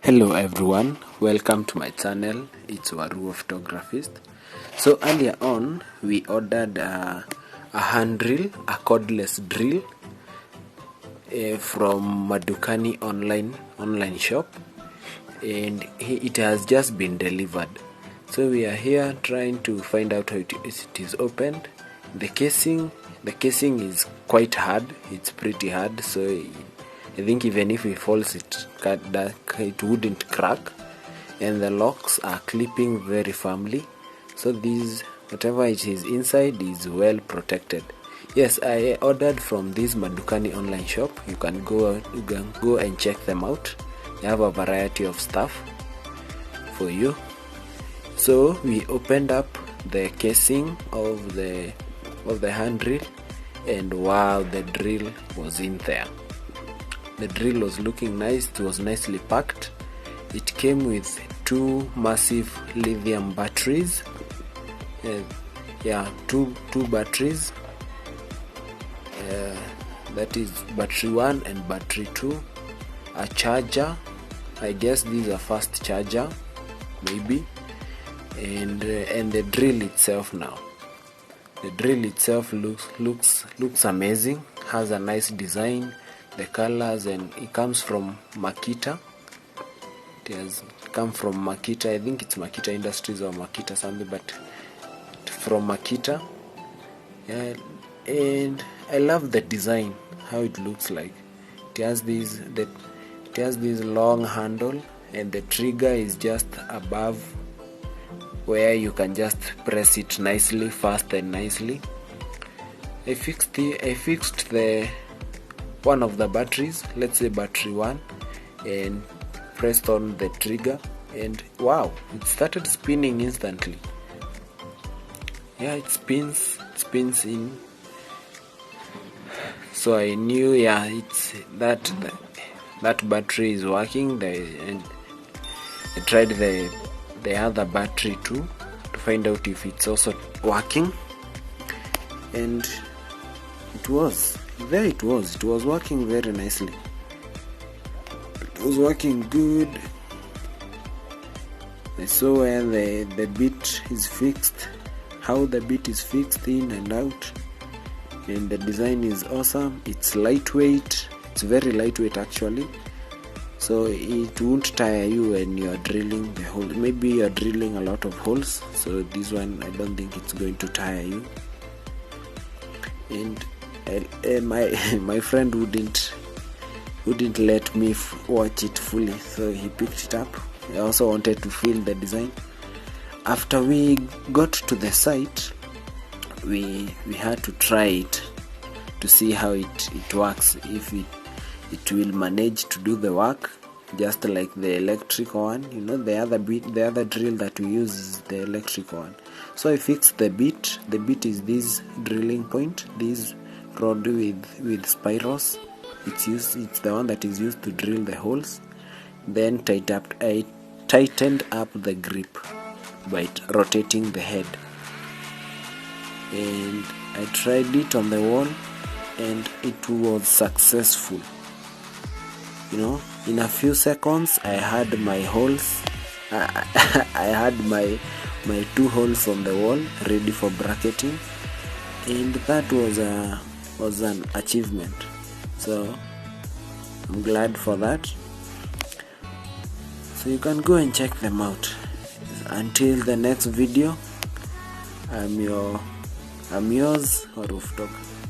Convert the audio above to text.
Hello everyone, welcome to my channel. It's Waruo Photografist. So earlier on we ordered a hand drill, a cordless drill from Madukani Online Shop, and it has just been delivered. So we are here trying to find out how it is opened. The casing is quite hard. It's pretty hard, so I think even if it falls it wouldn't crack, and the locks are clipping very firmly, so whatever it is inside is well protected. Yes, I ordered from this Madukani Online Shop. You can go and check them out. They have a variety of stuff for you. So we opened up the casing of the hand drill, and wow, the drill was in there. The drill was looking nice. It was nicely packed. It came with two massive lithium batteries. Two batteries. That is battery 1 and battery 2. A charger. I guess these are fast charger, maybe. And the drill itself now. The drill itself looks amazing. Has a nice design. The colors, and it comes from Makita. It has come from Makita. I think it's Makita Industries or Makita something, but from Makita. Yeah, and I love the design, how it looks like. It has this long handle, and the trigger is just above, where you can just press it nicely, fast and nicely. I fixed the one of the batteries, let's say battery 1, and pressed on the trigger, and wow, it started spinning instantly. Yeah, it spins in. So I knew, yeah, it's that battery is working. And I tried the other battery too to find out if it's also working, and it was working very nicely. It was working good. I saw where the bit is fixed, how the bit is fixed in and out, and the design is awesome. It's lightweight. It's very lightweight actually, so it won't tire you when you are drilling the hole. Maybe you are drilling a lot of holes, so this one I don't think it's going to tire you. And my friend wouldn't let me watch it fully, so he picked it up. I also wanted to feel the design. After we got to the site, we had to try it to see how it works, if it will manage to do the work just like the electric one. The other drill that we use is the electric one. So I fixed the bit. The bit is this drilling point, this rod with spirals. It's the one that is used to drill the holes. Then I tightened up the grip by rotating the head, and I tried it on the wall, and it was successful. In a few seconds I had my holes. I had my 2 holes on the wall ready for bracketing, and that was an achievement. So I'm glad for that. So you can go and check them out. Until the next video, I'm yours, Waruo Photography.